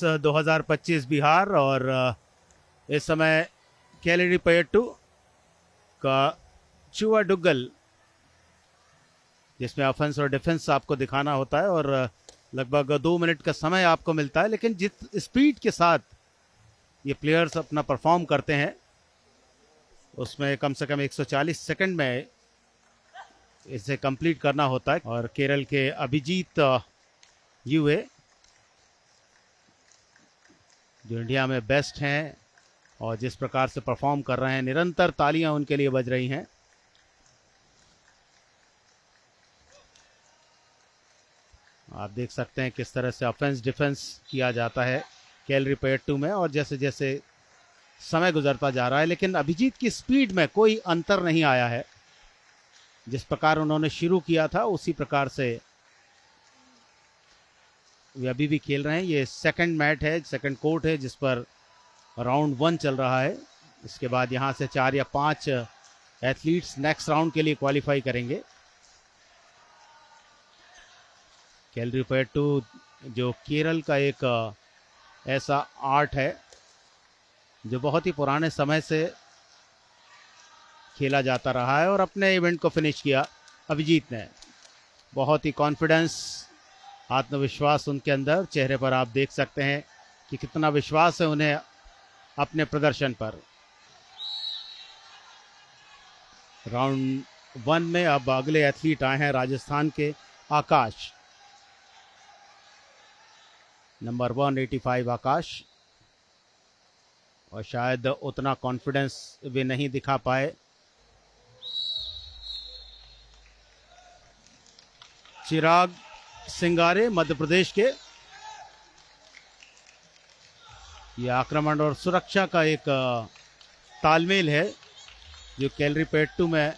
2025 बिहार। और इस समय केलरीपयट्टू का चुवाडुग्गल, जिसमें ऑफेंस और डिफेंस आपको दिखाना होता है और लगभग 2 मिनट का समय आपको मिलता है। लेकिन जिस स्पीड के साथ ये प्लेयर्स अपना परफॉर्म करते हैं उसमें कम से कम 140 सेकंड में इसे कंप्लीट करना होता है। और केरल के अभिजीत यूए जो इंडिया में बेस्ट हैं और जिस प्रकार से परफॉर्म कर रहे हैं, निरंतर तालियां उनके लिए बज रही हैं। आप देख सकते हैं किस तरह से ऑफेंस डिफेंस किया जाता है केलरीपयट्टू में, और जैसे जैसे समय गुजरता जा रहा है लेकिन अभिजीत की स्पीड में कोई अंतर नहीं आया है। जिस प्रकार उन्होंने शुरू किया था उसी प्रकार से वे अभी भी खेल रहे हैं। ये सेकंड मैच है, सेकंड कोर्ट है जिस पर राउंड 1 चल रहा है। इसके बाद यहाँ से 4 या 5 एथलीट्स नेक्स्ट राउंड के लिए क्वालिफाई करेंगे। केलरीपयट्टू जो केरल का एक ऐसा आर्ट है जो बहुत ही पुराने समय से खेला जाता रहा है, और अपने इवेंट को फिनिश किया अभिजीत ने। बहुत ही कॉन्फिडेंस, आत्मविश्वास उनके अंदर, चेहरे पर आप देख सकते हैं कि कितना विश्वास है उन्हें अपने प्रदर्शन पर। राउंड 1 में अब अगले एथलीट आए हैं राजस्थान के आकाश, नंबर 185 आकाश, और शायद उतना कॉन्फिडेंस वे नहीं दिखा पाए। चिराग सिंगारे मध्य प्रदेश के, ये आक्रमण और सुरक्षा का एक तालमेल है जो केलरीपयट्टू में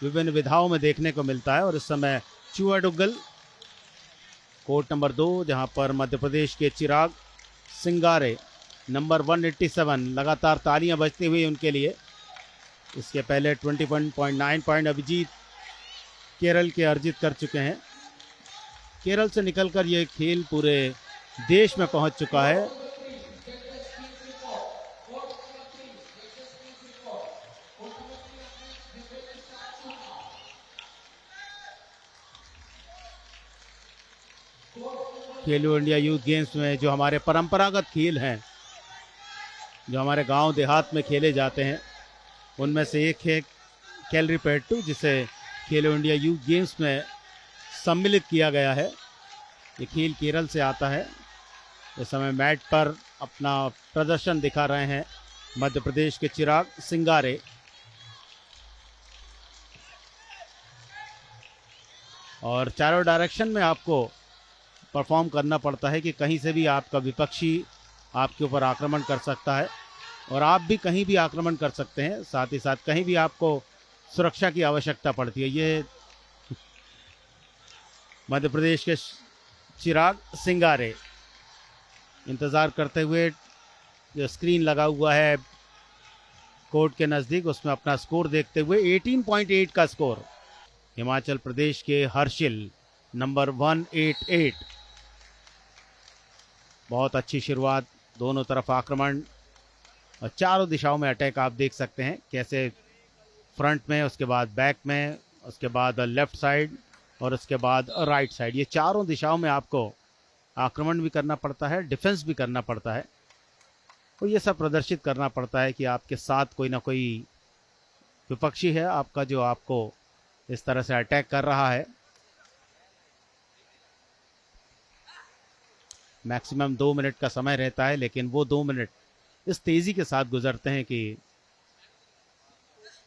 विभिन्न विधाओं में देखने को मिलता है। और इस समय चुवाडुग्गल कोर्ट नंबर 2 जहां पर मध्य प्रदेश के चिराग सिंगारे नंबर 187, लगातार तालियां बजती हुई उनके लिए। इसके पहले 21.9 पॉइंट अभिजीत केरल के अर्जित कर चुके हैं। केरल से निकलकर ये खेल पूरे देश में पहुंच चुका है। खेलो इंडिया यूथ गेम्स में जो हमारे परंपरागत खेल हैं, जो हमारे गांव देहात में खेले जाते हैं, उनमें से एक है केलरीपयट्टू, जिसे खेलो इंडिया यूथ गेम्स में सम्मिलित किया गया है। ये खेल केरल से आता है। इस समय मैट पर अपना प्रदर्शन दिखा रहे हैं मध्य प्रदेश के चिराग सिंगारे। और चारों डायरेक्शन में आपको परफॉर्म करना पड़ता है कि कहीं से भी आपका विपक्षी आपके ऊपर आक्रमण कर सकता है और आप भी कहीं भी आक्रमण कर सकते हैं। साथ ही साथ कहीं भी आपको सुरक्षा की आवश्यकता पड़ती है। ये मध्य प्रदेश के चिराग सिंगारे इंतज़ार करते हुए, जो स्क्रीन लगा हुआ है कोर्ट के नज़दीक, उसमें अपना स्कोर देखते हुए 18.8 का स्कोर। हिमाचल प्रदेश के हर्षिल नंबर 188, बहुत अच्छी शुरुआत, दोनों तरफ आक्रमण और चारों दिशाओं में अटैक। आप देख सकते हैं कैसे फ्रंट में, उसके बाद बैक में, उसके बाद लेफ्ट साइड और उसके बाद राइट साइड, ये चारों दिशाओं में आपको आक्रमण भी करना पड़ता है, डिफेंस भी करना पड़ता है। तो ये सब प्रदर्शित करना पड़ता है कि आपके साथ कोई ना कोई विपक्षी है आपका जो आपको इस तरह से अटैक कर रहा है। मैक्सिमम 2 मिनट का समय रहता है, लेकिन वो 2 मिनट इस तेज़ी के साथ गुजरते हैं कि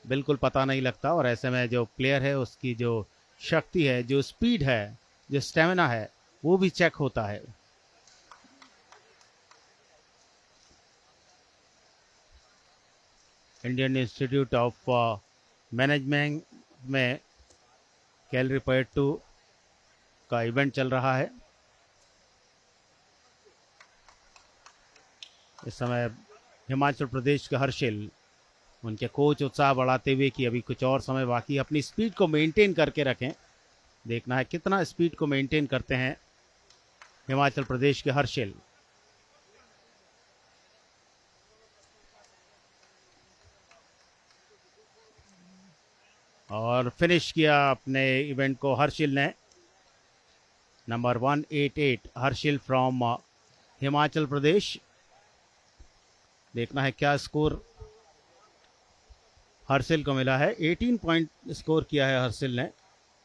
बिल्कुल पता नहीं लगता। और ऐसे में जो प्लेयर है उसकी जो शक्ति है, जो स्पीड है, जो स्टेमिना है, वो भी चेक होता है। इंडियन इंस्टीट्यूट ऑफ मैनेजमेंट में केलरीपयट्टू का इवेंट चल रहा है। इस समय हिमाचल प्रदेश के हर्षिल, उनके कोच उत्साह बढ़ाते हुए कि अभी कुछ और समय बाकी, अपनी स्पीड को मेंटेन करके रखें। देखना है कितना स्पीड को मेंटेन करते हैं हिमाचल प्रदेश के हर्षिल। और फिनिश किया अपने इवेंट को हर्षिल ने। Number 188 Harsil from Himachal Pradesh. देखना है क्या स्कोर हर्षिल को मिला है। 18 पॉइंट स्कोर किया है हर्षिल ने।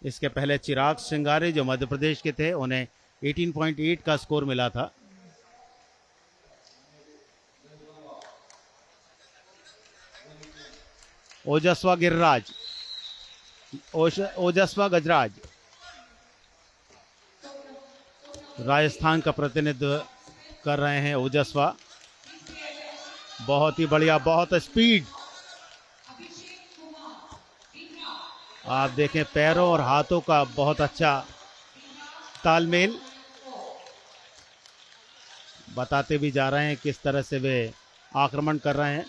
इसके पहले चिराग सिंगारे जो मध्य प्रदेश के थे, उन्हें 18.8 का स्कोर मिला था। ओजस्वा गिरिराज, ओजस्वा गजराज राजस्थान का प्रतिनिधित्व कर रहे हैं। ओजस्वा बहुत ही बढ़िया, बहुत स्पीड। आप देखें पैरों और हाथों का बहुत अच्छा तालमेल। बताते भी जा रहे हैं किस तरह से वे आक्रमण कर रहे हैं,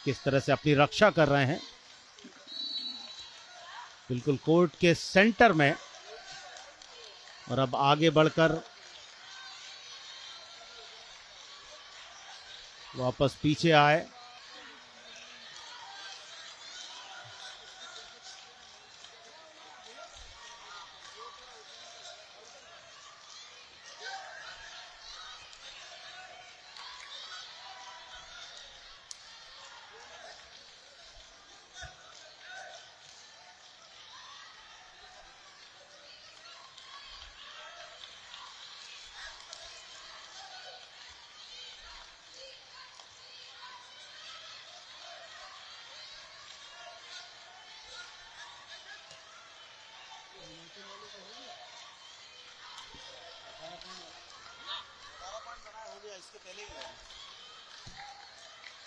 किस तरह से अपनी रक्षा कर रहे हैं। बिल्कुल कोर्ट के सेंटर में। और अब आगे बढ़कर वापस पीछे आए।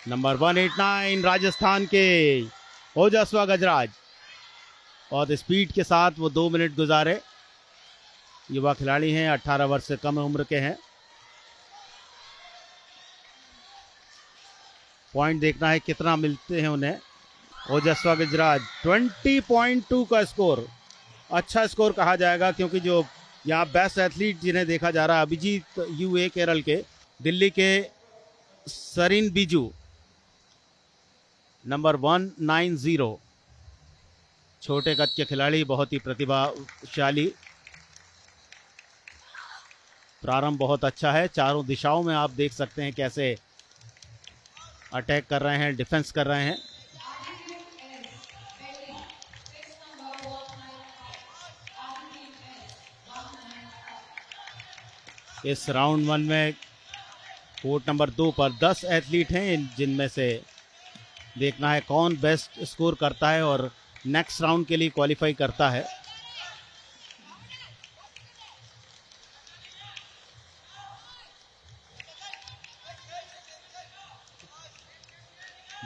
नंबर 189 राजस्थान के ओजस्वा गजराज। और स्पीड के साथ वो 2 मिनट गुजारे। युवा खिलाड़ी हैं, 18 वर्ष से कम उम्र के हैं। पॉइंट देखना है कितना मिलते हैं उन्हें। ओजस्वा गजराज 20.2 का स्कोर। अच्छा स्कोर कहा जाएगा, क्योंकि जो यहाँ बेस्ट एथलीट जिन्हें देखा जा रहा है, अभिजीत यूए केरल के, दिल्ली के सरीन बीजू नंबर 190। छोटे कद के खिलाड़ी, बहुत ही प्रतिभाशाली। प्रारंभ बहुत अच्छा है। चारों दिशाओं में आप देख सकते हैं कैसे अटैक कर रहे हैं, डिफेंस कर रहे हैं। इस राउंड 1 में कोर्ट नंबर 2 पर 10 एथलीट हैं, जिनमें से देखना है कौन बेस्ट स्कोर करता है और नेक्स्ट राउंड के लिए क्वालिफाई करता है।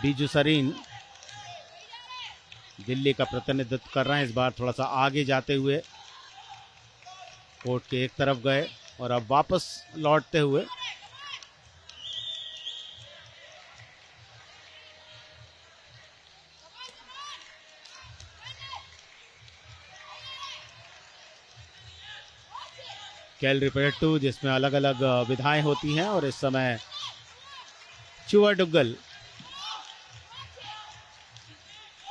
बीजू सरीन दिल्ली का प्रतिनिधित्व कर रहे हैं। इस बार थोड़ा सा आगे जाते हुए कोर्ट के एक तरफ गए और अब वापस लौटते हुए। कैलरीपेट्टू, जिसमें अलग अलग विधाएं होती हैं, और इस समय चुआडुग्गल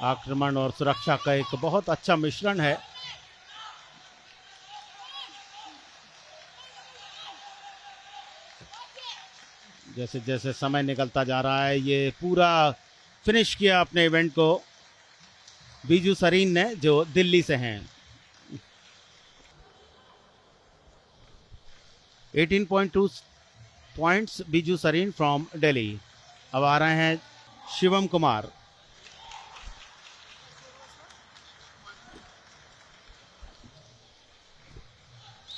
आक्रमण और सुरक्षा का एक बहुत अच्छा मिश्रण है। जैसे जैसे समय निकलता जा रहा है, ये पूरा फिनिश किया अपने इवेंट को बीजू सरीन ने, जो दिल्ली से हैं। 18.2 पॉइंट्स बीजू सरीन फ्रॉम दिल्ली। अब आ रहे हैं शिवम कुमार।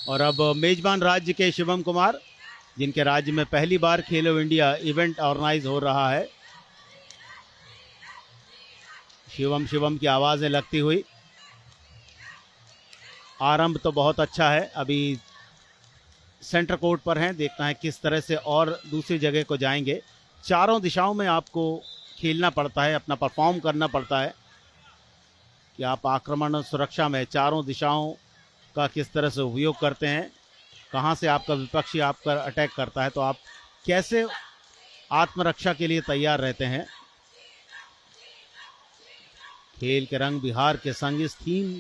और अब मेजबान राज्य के शिवम कुमार, जिनके राज्य में पहली बार खेलो इंडिया इवेंट ऑर्गेनाइज हो रहा है। शिवम शिवम की आवाज़ें लगती हुई। आरंभ तो बहुत अच्छा है। अभी सेंटर कोर्ट पर हैं, देखना है किस तरह से और दूसरी जगह को जाएंगे। चारों दिशाओं में आपको खेलना पड़ता है, अपना परफॉर्म करना पड़ता है कि आप आक्रमण और सुरक्षा में चारों दिशाओं का किस तरह से उपयोग करते हैं। कहाँ से आपका विपक्षी आप पर अटैक करता है तो आप कैसे आत्मरक्षा के लिए तैयार रहते हैं। खेल के रंग बिहार के संग इस थीम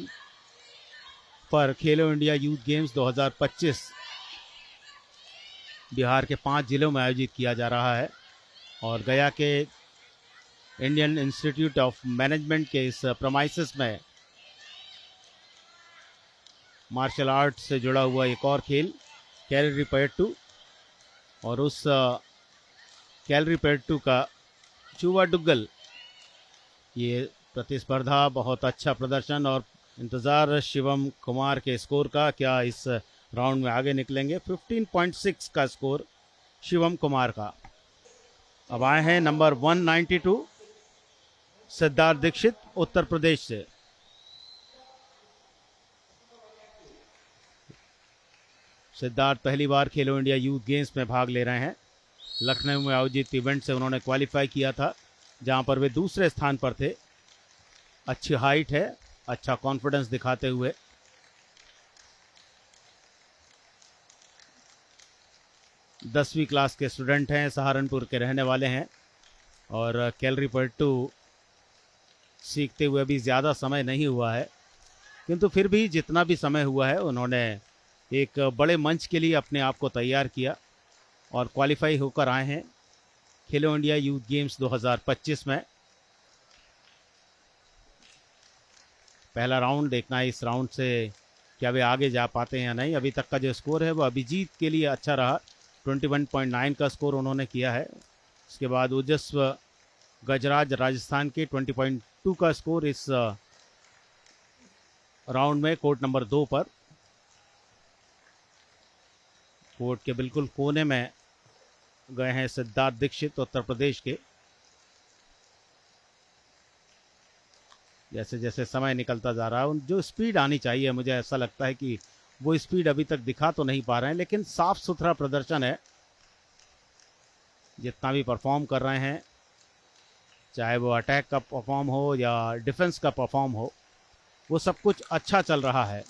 पर खेलो इंडिया यूथ गेम्स 2025 बिहार के 5 जिलों में आयोजित किया जा रहा है और गया के इंडियन इंस्टीट्यूट ऑफ मैनेजमेंट के इस प्रमाइसिस में मार्शल आर्ट से जुड़ा हुआ एक और खेल कैलरीपयट्टू, और उस कैलरीपयट्टू का चुवाडुग्गल ये प्रतिस्पर्धा। बहुत अच्छा प्रदर्शन और इंतज़ार शिवम कुमार के स्कोर का, क्या इस राउंड में आगे निकलेंगे। 15.6 का स्कोर शिवम कुमार का। अब आए हैं नंबर 192 सिद्धार्थ दीक्षित उत्तर प्रदेश से। सिद्धार्थ पहली बार खेलो इंडिया यूथ गेम्स में भाग ले रहे हैं। लखनऊ में आयोजित इवेंट से उन्होंने क्वालिफाई किया था, जहां पर वे दूसरे स्थान पर थे। अच्छी हाइट है, अच्छा कॉन्फिडेंस दिखाते हुए। दसवीं क्लास के स्टूडेंट हैं, सहारनपुर के रहने वाले हैं और कैलरीपयट्टू सीखते हुए भी ज़्यादा समय नहीं हुआ है, किंतु फिर भी जितना भी समय हुआ है उन्होंने एक बड़े मंच के लिए अपने आप को तैयार किया और क्वालिफाई होकर आए हैं खेलो इंडिया यूथ गेम्स 2025 में। पहला राउंड देखना है, इस राउंड से क्या वे आगे जा पाते हैं या नहीं। अभी तक का जो स्कोर है वो अभिजीत के लिए अच्छा रहा, 21.9 का स्कोर उन्होंने किया है। उसके बाद ओजस्व गजराज राजस्थान के 20.2 का स्कोर इस राउंड में कोर्ट नंबर 2 पर। कोर्ट के बिल्कुल कोने में गए हैं सिद्धार्थ दीक्षित उत्तर प्रदेश के। जैसे जैसे समय निकलता जा रहा है, जो स्पीड आनी चाहिए, मुझे ऐसा लगता है कि वो स्पीड अभी तक दिखा तो नहीं पा रहे हैं, लेकिन साफ सुथरा प्रदर्शन है। जितना भी परफॉर्म कर रहे हैं, चाहे वो अटैक का परफॉर्म हो या डिफेंस का परफॉर्म हो, वो सब कुछ अच्छा चल रहा है।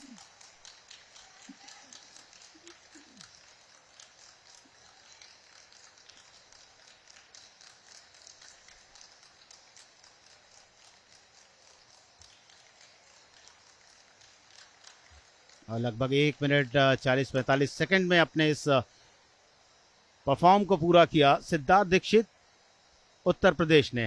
और लगभग 1 मिनट 40-45 सेकंड में अपने इस परफॉर्म को पूरा किया सिद्धार्थ दीक्षित उत्तर प्रदेश ने।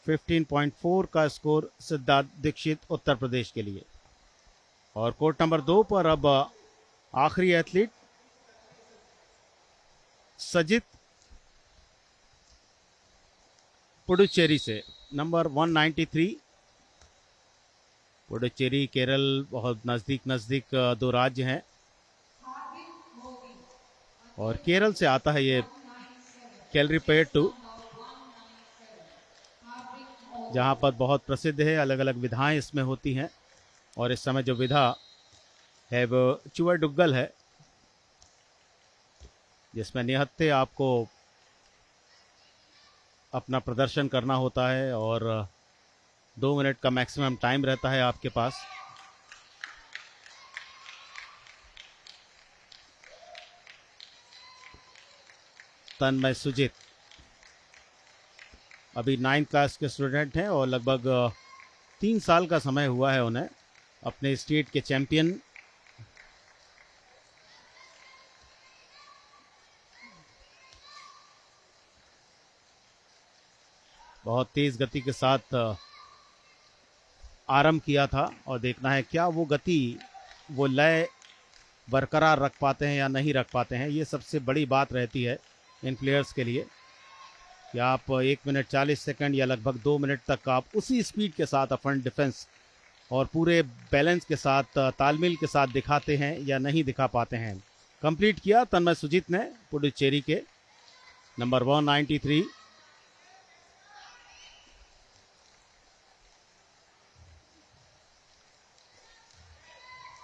.4 का स्कोर सिद्धार्थ दीक्षित उत्तर प्रदेश के लिए। और कोर्ट नंबर 2 पर अब आखिरी एथलीट सजित पुडुचेरी से, नंबर 193। पुडुचेरी केरल बहुत नज़दीक दो राज्य हैं और केरल से आता है ये कैलरीपयट्टू, जहां पर बहुत प्रसिद्ध है। अलग अलग विधाएं इसमें होती हैं और इस समय जो विधा है वो चुवाडुग्गल है, जिसमें निहत्थे आपको अपना प्रदर्शन करना होता है और 2 मिनट का मैक्सिमम टाइम रहता है आपके पास। तन्मय सुजित अभी 9th क्लास के स्टूडेंट हैं और लगभग 3 साल का समय हुआ है उन्हें अपने स्टेट के चैंपियन बहुत तेज गति के साथ आरंभ किया था और देखना है क्या वो गति, वो लय बरकरार रख पाते हैं या नहीं रख पाते हैं। ये सबसे बड़ी बात रहती है इन प्लेयर्स के लिए कि आप 1 मिनट 40 सेकंड या लगभग 2 मिनट तक आप उसी स्पीड के साथ अपन डिफेंस और पूरे बैलेंस के साथ, तालमेल के साथ दिखाते हैं या नहीं दिखा पाते हैं। कंप्लीट किया तन्मय सुजीत ने, पुडुचेरी के, नंबर 193।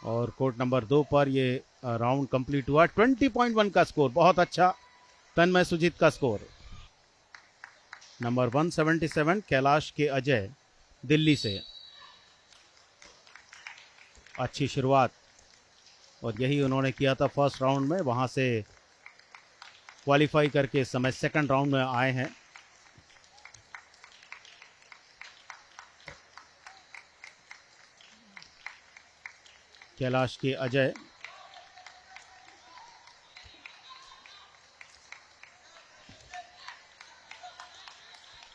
और कोर्ट नंबर 2 पर ये राउंड कंप्लीट हुआ। 20.1 का स्कोर, बहुत अच्छा तन्मय सुजीत का स्कोर। नंबर 177 कैलाश के अजय दिल्ली से। अच्छी शुरुआत और यही उन्होंने किया था फर्स्ट राउंड में, वहां से क्वालिफाई करके इस समय सेकंड राउंड में आए हैं। कैलाश के अजय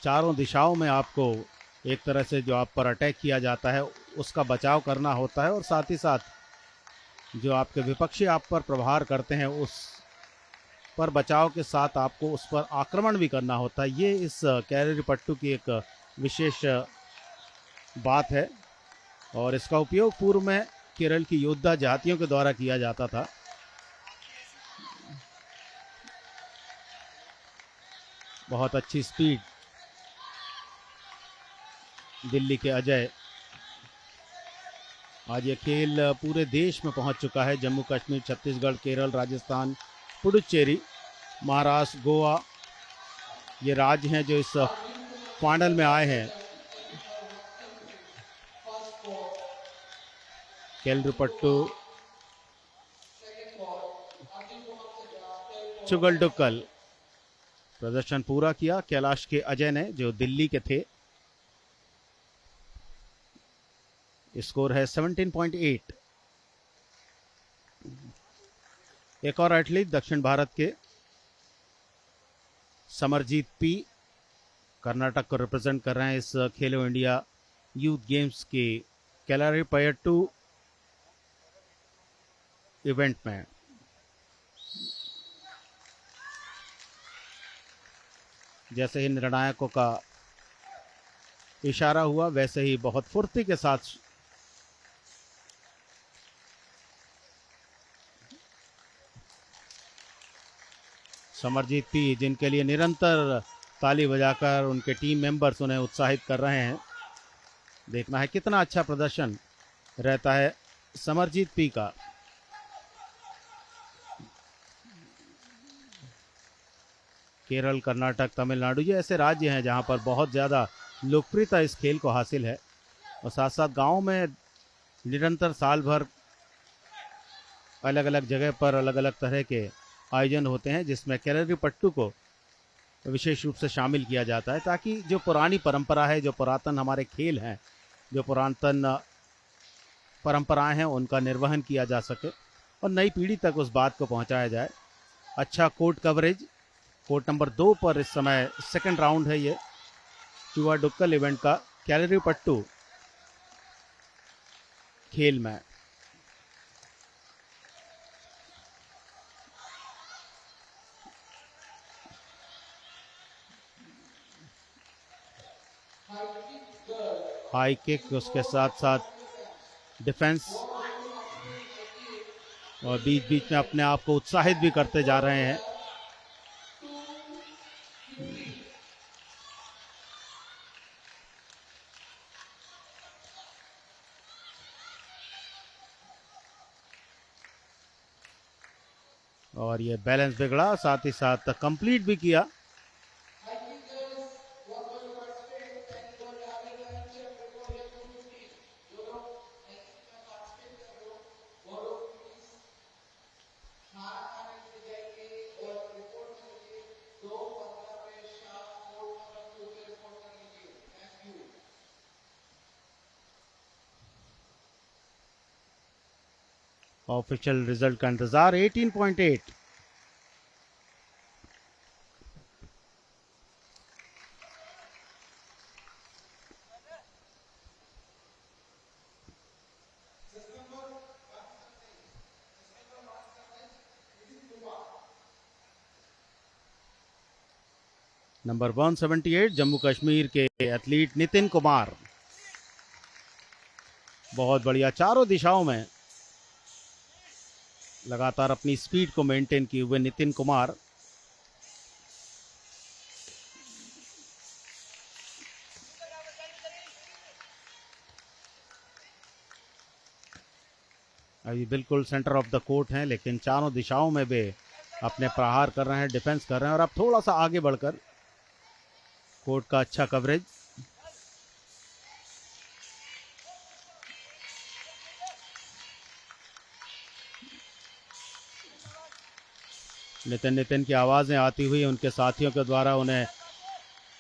चारों दिशाओं में आपको एक तरह से जो आप पर अटैक किया जाता है उसका बचाव करना होता है, और साथ ही साथ जो आपके विपक्षी आप पर प्रहार करते हैं उस पर बचाव के साथ आपको उस पर आक्रमण भी करना होता है। ये इस कैलरीपट्टू की एक विशेष बात है, और इसका उपयोग पूर्व में केरल की योद्धा जातियों के द्वारा किया जाता था। बहुत अच्छी स्पीड दिल्ली के अजय। आज ये खेल पूरे देश में पहुंच चुका है। जम्मू कश्मीर, छत्तीसगढ़, केरल, राजस्थान, पुडुचेरी, महाराष्ट्र, गोवा, ये राज्य हैं जो इस फाइनल में आए हैं। कैलरीपट्टू, चुगलडुक्कल प्रदर्शन पूरा किया कैलाश के अजय ने, जो दिल्ली के थे। स्कोर है 17.8। एक और एथलीट दक्षिण भारत के समरजीत पी कर्नाटक को रिप्रेजेंट कर रहे हैं इस खेलो इंडिया यूथ गेम्स के कैलरीपयट्टू इवेंट में। जैसे ही निर्णायकों का इशारा हुआ वैसे ही बहुत फुर्ती के साथ समरजीत पी, जिनके लिए निरंतर ताली बजाकर उनके टीम मेंबर्स उन्हें उत्साहित कर रहे हैं। देखना है कितना अच्छा प्रदर्शन रहता है समरजीत पी का। केरल, कर्नाटक, तमिलनाडु ये ऐसे राज्य हैं जहां पर बहुत ज़्यादा लोकप्रियता इस खेल को हासिल है, और साथ साथ गाँव में निरंतर साल भर अलग अलग जगह पर अलग अलग तरह के आयोजन होते हैं, जिसमें कैलरीपट्टू को विशेष रूप से शामिल किया जाता है, ताकि जो पुरानी परंपरा है, जो पुरातन हमारे खेल हैं, जो पुरातन परंपराएं हैं, उनका निर्वहन किया जा सके और नई पीढ़ी तक उस बात को पहुंचाया जाए। अच्छा कोर्ट कवरेज। कोर्ट नंबर 2 पर इस समय सेकंड राउंड है ये चुवाडुक्कल इवेंट का कैलरीपट्टू खेल में। हाई किक, उसके साथ साथ डिफेंस, और बीच बीच में अपने आप को उत्साहित भी करते जा रहे हैं। और ये बैलेंस बिगड़ा, साथ ही साथ कंप्लीट भी किया। ऑफिशियल रिजल्ट का इंतजार। 18.8। नंबर 178 जम्मू कश्मीर के एथलीट नितिन कुमार। बहुत बढ़िया, चारों दिशाओं में लगातार अपनी स्पीड को मेंटेन किए हुए नितिन कुमार। अभी बिल्कुल सेंटर ऑफ द कोर्ट हैं, लेकिन चारों दिशाओं में वे अपने प्रहार कर रहे हैं, डिफेंस कर रहे हैं। और अब थोड़ा सा आगे बढ़कर कोर्ट का अच्छा कवरेज। नितिन नितिन की आवाज़ें आती हुई उनके साथियों के द्वारा उन्हें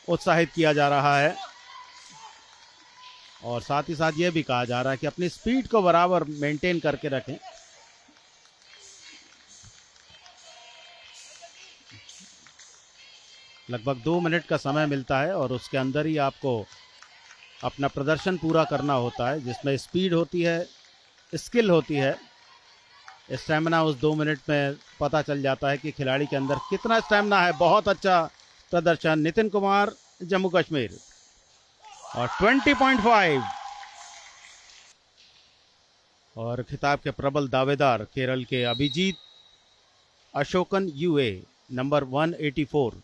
उत्साहित किया जा रहा है और साथ ही साथ ये भी कहा जा रहा है कि अपनी स्पीड को बराबर मेंटेन करके रखें। लगभग 2 मिनट का समय मिलता है और उसके अंदर ही आपको अपना प्रदर्शन पूरा करना होता है, जिसमें स्पीड होती है, स्किल होती है, स्टैमिना उस 2 मिनट में पता चल जाता है कि खिलाड़ी के अंदर कितना स्टैमिना है। बहुत अच्छा प्रदर्शन नितिन कुमार जम्मू कश्मीर और 20.5 और खिताब के प्रबल दावेदार केरल के अभिजीत अशोकन यूए नंबर 184।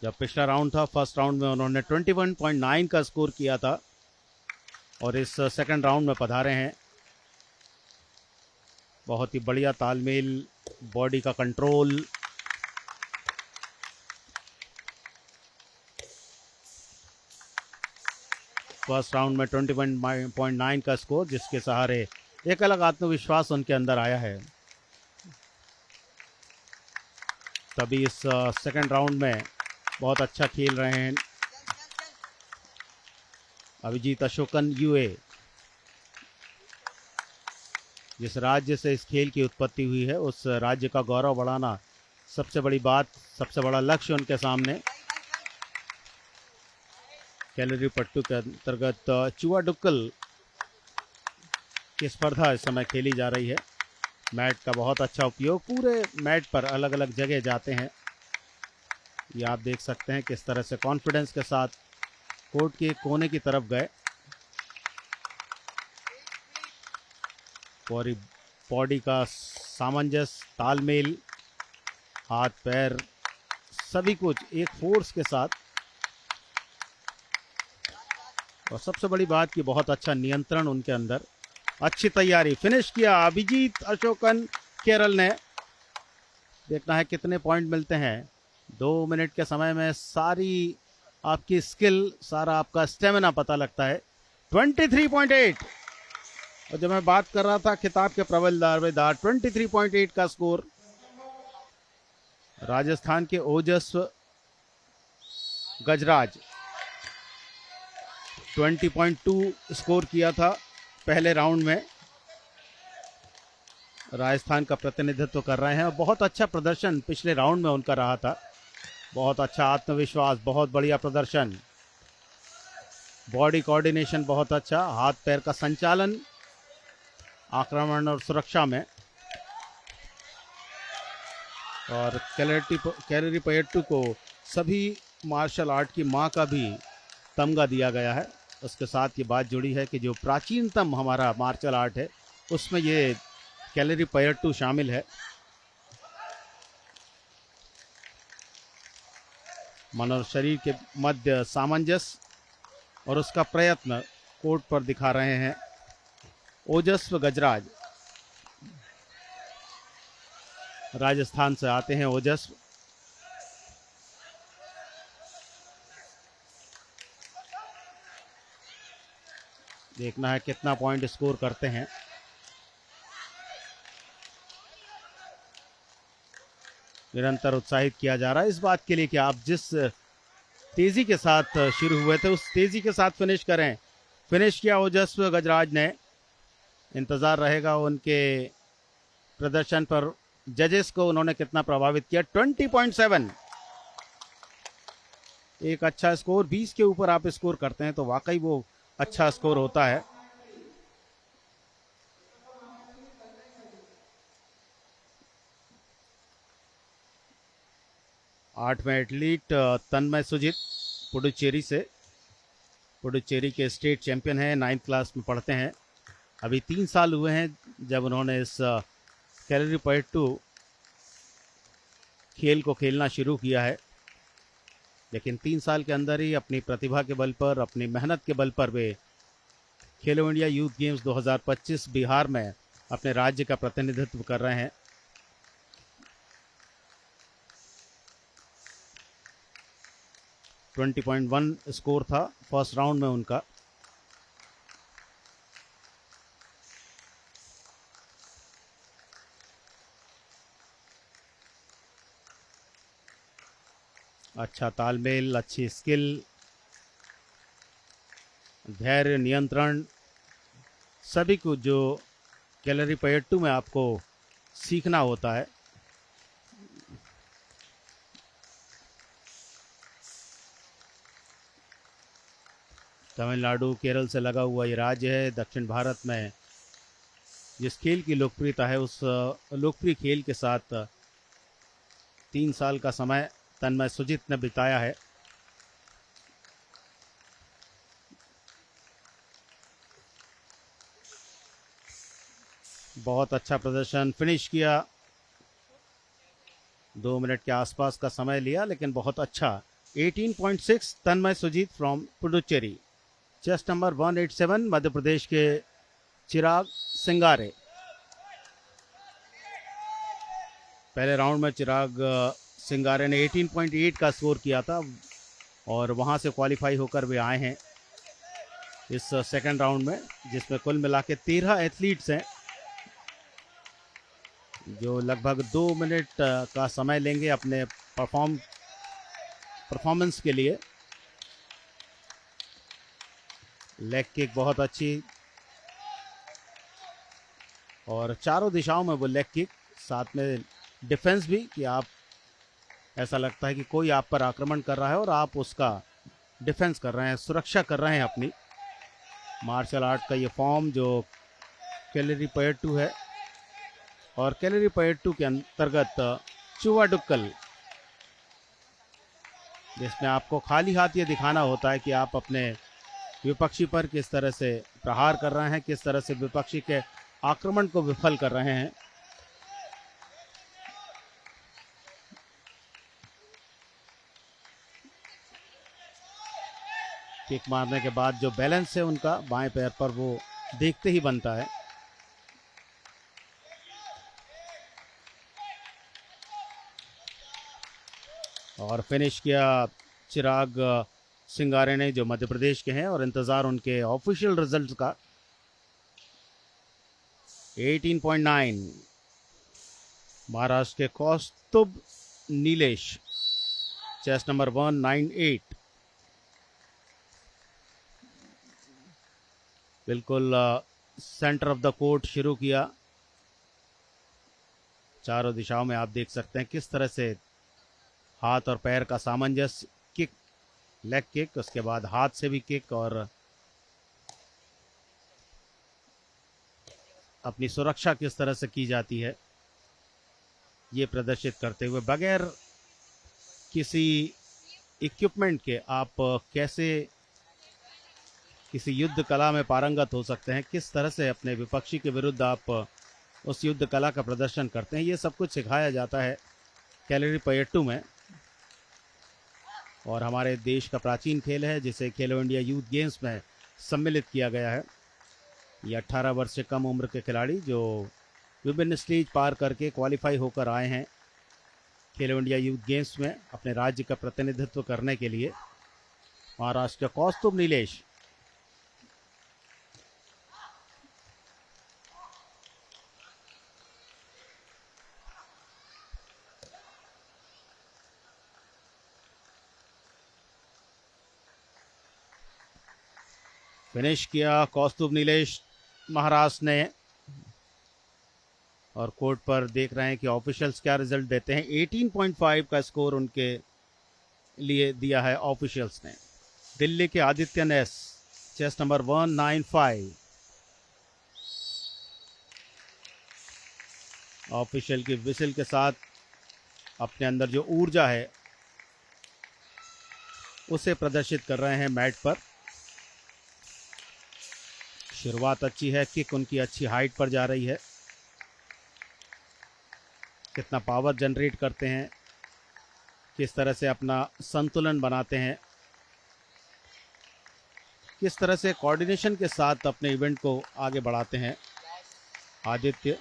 जब पिछला राउंड था, फर्स्ट राउंड में उन्होंने 21.9 का स्कोर किया था और इस सेकंड राउंड में पधारे हैं। बहुत ही बढ़िया तालमेल, बॉडी का कंट्रोल, फर्स्ट राउंड में 21.9 का स्कोर, जिसके सहारे एक अलग आत्मविश्वास उनके अंदर आया है। तभी इस सेकंड राउंड में बहुत अच्छा खेल रहे हैं अभिजीत अशोकन यूए। जिस राज्य से इस खेल की उत्पत्ति हुई है उस राज्य का गौरव बढ़ाना सबसे बड़ी बात, सबसे बड़ा लक्ष्य उनके सामने। कैलरी पट्टू के अंतर्गत चुआडुक्कल की स्पर्धा इस समय खेली जा रही है। मैट का बहुत अच्छा उपयोग, पूरे मैट पर अलग अलग जगह जाते हैं। ये आप देख सकते हैं किस तरह से कॉन्फिडेंस के साथ कोर्ट के कोने की तरफ गए। पूरी बॉडी का सामंजस्य, तालमेल, हाथ पैर सभी कुछ एक फोर्स के साथ, और सबसे बड़ी बात कि बहुत अच्छा नियंत्रण उनके अंदर, अच्छी तैयारी। फिनिश किया अभिजीत अशोकन केरल ने। देखना है कितने पॉइंट मिलते हैं। 2 मिनट के समय में सारी आपकी स्किल, सारा आपका स्टेमिना पता लगता है। 23.8 और जब मैं बात कर रहा था खिताब के प्रबल दावेदार, 23.8 का स्कोर। राजस्थान के ओजस्व गजराज 20.2 स्कोर किया था पहले राउंड में। राजस्थान का प्रतिनिधित्व कर रहे हैं और बहुत अच्छा प्रदर्शन पिछले राउंड में उनका रहा था। बहुत अच्छा आत्मविश्वास, बहुत बढ़िया प्रदर्शन, बॉडी कोऑर्डिनेशन बहुत अच्छा, हाथ पैर का संचालन आक्रमण और सुरक्षा में। और कैलरीपयट्टू को सभी मार्शल आर्ट की माँ का भी तमगा दिया गया है। उसके साथ ये बात जुड़ी है कि जो प्राचीनतम हमारा मार्शल आर्ट है उसमें ये कैलरीपयट्टू शामिल है। मन और शरीर के मध्य सामंजस्य और उसका प्रयत्न कोर्ट पर दिखा रहे हैं ओजस्व गजराज। राजस्थान से आते हैं ओजस्व। देखना है कितना पॉइंट स्कोर करते हैं। निरंतर उत्साहित किया जा रहा है इस बात के लिए कि आप जिस तेजी के साथ शुरू हुए थे उस तेजी के साथ फिनिश करें। फिनिश किया ओजस्व गजराज ने। इंतजार रहेगा उनके प्रदर्शन पर, जजेस को उन्होंने कितना प्रभावित किया। 20.7 एक अच्छा स्कोर। 20 के ऊपर आप स्कोर करते हैं तो वाकई वो अच्छा स्कोर होता है। आठवें एथलीट तन्मय सुजीत पुडुचेरी से, पुडुचेरी के स्टेट चैंपियन हैं, 9th क्लास में पढ़ते हैं। अभी 3 साल हुए हैं जब उन्होंने इस कैलरीपयट्टू खेल को खेलना शुरू किया है, लेकिन 3 साल के अंदर ही अपनी प्रतिभा के बल पर, अपनी मेहनत के बल पर वे खेलो इंडिया यूथ गेम्स 2025 बिहार में अपने राज्य का प्रतिनिधित्व कर रहे हैं। .1 स्कोर था फर्स्ट राउंड में उनका। अच्छा तालमेल, अच्छी स्किल, धैर्य, नियंत्रण, सभी कुछ जो कैलरीपयट्टू में आपको सीखना होता है। तमिलनाडु केरल से लगा हुआ ये राज्य है दक्षिण भारत में। जिस खेल की लोकप्रियता है उस लोकप्रिय खेल के साथ 3 साल का समय तन्मय सुजीत ने बिताया है। बहुत अच्छा प्रदर्शन, फिनिश किया। 2 मिनट के आसपास का समय लिया लेकिन बहुत अच्छा। 18.6 Tanmay Sujeet from Puducherry. Chest number 187 Madhya Pradesh के चिराग सिंगारे। पहले राउंड में चिराग सिंगारे ने 18.8 का स्कोर किया था और वहां से क्वालिफाई होकर वे आए हैं इस सेकंड राउंड में, जिसमें कुल मिला के 13 एथलीट्स हैं जो लगभग 2 मिनट का समय लेंगे अपने परफॉर्मेंस के लिए। लेग किक बहुत अच्छी और चारों दिशाओं में वो लेग किक, साथ में डिफेंस भी कि आप ऐसा लगता है कि कोई आप पर आक्रमण कर रहा है और आप उसका डिफेंस कर रहे हैं, सुरक्षा कर रहे हैं अपनी। मार्शल आर्ट का ये फॉर्म जो कैलरीपयट्टू है और कैलरीपयट्टू के अंतर्गत चुवाडुक्कल, जिसमें आपको खाली हाथ ये दिखाना होता है कि आप अपने विपक्षी पर किस तरह से प्रहार कर रहे हैं, किस तरह से विपक्षी के आक्रमण को विफल कर रहे हैं। किक मारने के बाद जो बैलेंस है उनका बाएं पैर पर वो देखते ही बनता है। और फिनिश किया चिराग सिंगारे ने जो मध्य प्रदेश के हैं और इंतजार उनके ऑफिशियल रिजल्ट का। 18.9 महाराष्ट्र के कौस्तुभ नीलेश। Chest number 198। बिल्कुल सेंटर ऑफ द कोर्ट शुरू किया। चारों दिशाओं में आप देख सकते हैं किस तरह से हाथ और पैर का सामंजस्य। किक, लेग किक, उसके बाद हाथ से भी किक और अपनी सुरक्षा किस तरह से की जाती है ये प्रदर्शित करते हुए, बगैर किसी इक्विपमेंट के आप कैसे किसी युद्ध कला में पारंगत हो सकते हैं, किस तरह से अपने विपक्षी के विरुद्ध आप उस युद्ध कला का प्रदर्शन करते हैं, ये सब कुछ सिखाया जाता है कैलरीपयट्टू में। और हमारे देश का प्राचीन खेल है जिसे खेलो इंडिया यूथ गेम्स में सम्मिलित किया गया है। ये 18 वर्ष से कम उम्र के खिलाड़ी जो विभिन्न स्टेज पार करके क्वालिफाई होकर आए हैं खेलो इंडिया यूथ गेम्स में अपने राज्य का प्रतिनिधित्व करने के लिए। महाराष्ट्र का कौस्तुभ नीलेश। फिनिश किया कौस्तुभ नीलेश महाराष्ट्र ने। और कोर्ट पर देख रहे हैं कि ऑफिशियल्स क्या रिजल्ट देते हैं। 18.5 का स्कोर उनके लिए दिया है ऑफिशियल्स ने। दिल्ली के आदित्य नेस, चेस्ट नंबर 195। ऑफिशियल की विसिल के साथ अपने अंदर जो ऊर्जा है उसे प्रदर्शित कर रहे हैं मैट पर। शुरुआत अच्छी है, किक उनकी अच्छी हाइट पर जा रही है। कितना पावर जनरेट करते हैं, किस तरह से अपना संतुलन बनाते हैं, किस तरह से कोऑर्डिनेशन के साथ अपने इवेंट को आगे बढ़ाते हैं आदित्य।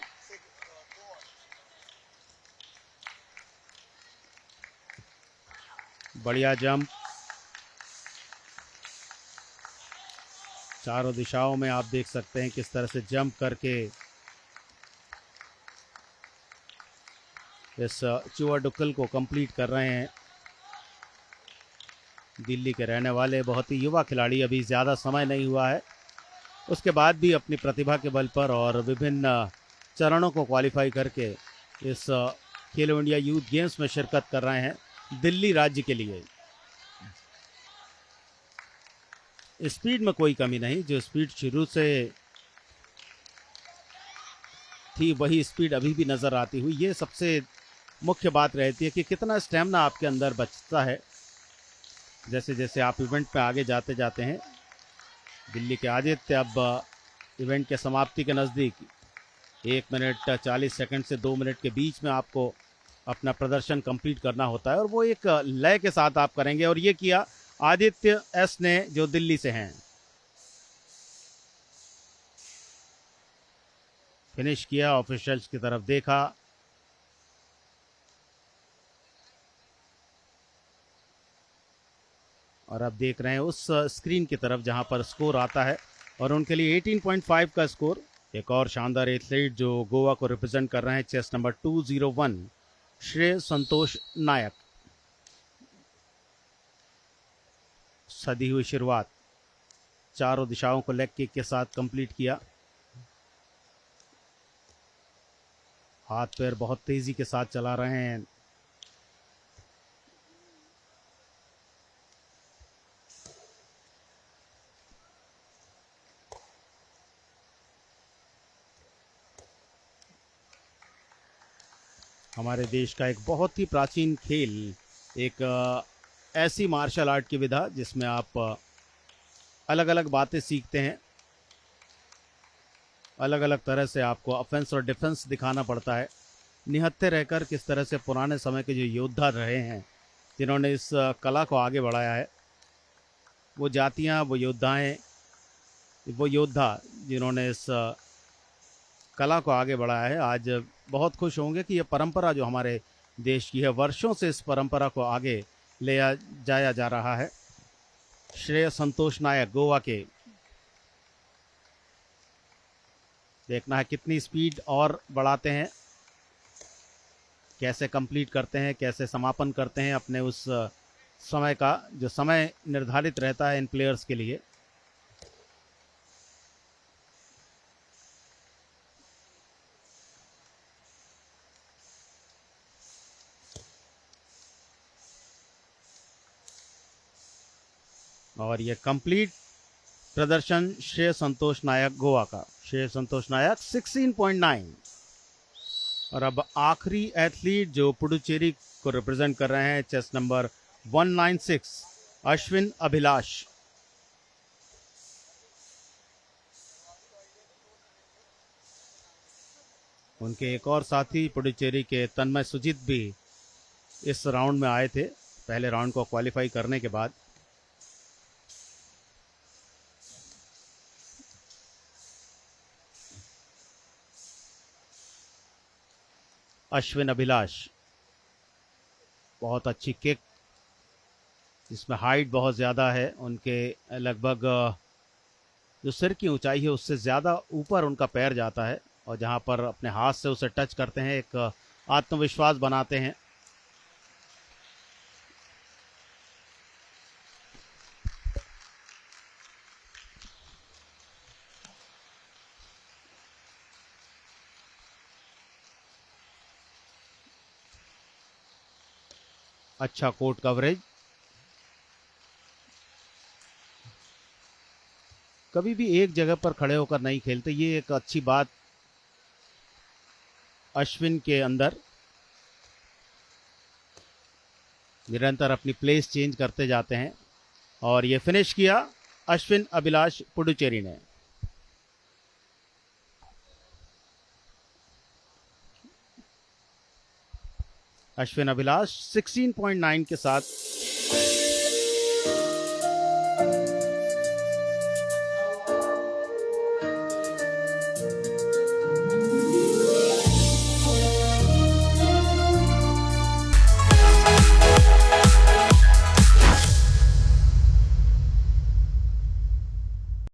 बढ़िया जंप, चारों दिशाओं में आप देख सकते हैं किस तरह से जंप करके इस चुवाडुक्कल को कंप्लीट कर रहे हैं। दिल्ली के रहने वाले बहुत ही युवा खिलाड़ी, अभी ज़्यादा समय नहीं हुआ है, उसके बाद भी अपनी प्रतिभा के बल पर और विभिन्न चरणों को क्वालिफाई करके इस खेलो इंडिया यूथ गेम्स में शिरकत कर रहे हैं दिल्ली राज्य के लिए। स्पीड में कोई कमी नहीं, जो स्पीड शुरू से थी वही स्पीड अभी भी नज़र आती हुई। ये सबसे मुख्य बात रहती है कि कितना स्टेमिना आपके अंदर बचता है जैसे जैसे आप इवेंट में आगे जाते जाते हैं। दिल्ली के आदित्य अब इवेंट के समाप्ति के नज़दीक 1 मिनट 40 सेकंड से 2 मिनट के बीच में आपको अपना प्रदर्शन कंप्लीट करना होता है और वो एक लय के साथ आप करेंगे, और ये किया आदित्य एस ने जो दिल्ली से हैं। फिनिश किया, ऑफिशियल्स की तरफ देखा, और अब देख रहे हैं उस स्क्रीन की तरफ जहां पर स्कोर आता है और उनके लिए 18.5 का स्कोर। एक और शानदार एथलीट जो गोवा को रिप्रेजेंट कर रहे हैं, चेस नंबर 201 श्रेय संतोष नायक। सदी हुई शुरुआत, चारों दिशाओं को लेग किक के साथ कंप्लीट किया। हाथ पैर बहुत तेजी के साथ चला रहे हैं। हमारे देश का एक बहुत ही प्राचीन खेल, एक ऐसी मार्शल आर्ट की विधा जिसमें आप अलग अलग बातें सीखते हैं, अलग अलग तरह से आपको ऑफेंस और डिफेंस दिखाना पड़ता है। निहत्थे रहकर किस तरह से पुराने समय के जो योद्धा रहे हैं जिन्होंने इस कला को आगे बढ़ाया है, वो जातियां, वो योद्धाएं, वो योद्धा जिन्होंने इस कला को आगे बढ़ाया है, आज बहुत खुश होंगे कि ये परंपरा जो हमारे देश की है, वर्षों से इस परंपरा को आगे ले जाया जा रहा है। श्रेय संतोष नायक गोवा के, देखना है कितनी स्पीड और बढ़ाते हैं, कैसे कंप्लीट करते हैं, कैसे समापन करते हैं अपने उस समय का जो समय निर्धारित रहता है इन प्लेयर्स के लिए। और ये कंप्लीट प्रदर्शन श्रेय संतोष नायक गोवा का, श्रेय संतोष नायक 16.9। और अब आखिरी एथलीट जो पुडुचेरी को रिप्रेजेंट कर रहे हैं, चेस नंबर 196 अश्विन अभिलाष। उनके एक और साथी पुडुचेरी के तन्मय सुजीत भी इस राउंड में आए थे, पहले राउंड को क्वालिफाई करने के बाद। अश्विन अभिलाष, बहुत अच्छी किक, जिसमें हाइट बहुत ज़्यादा है, उनके लगभग जो सिर की ऊंचाई है उससे ज़्यादा ऊपर उनका पैर जाता है, और जहां पर अपने हाथ से उसे टच करते हैं एक आत्मविश्वास बनाते हैं। अच्छा कोर्ट कवरेज, कभी भी एक जगह पर खड़े होकर नहीं खेलते, ये एक अच्छी बात अश्विन के अंदर, निरंतर अपनी प्लेस चेंज करते जाते हैं। और ये फिनिश किया अश्विन अभिलाष पुडुचेरी ने। अश्विन अभिलाष 16.9 के साथ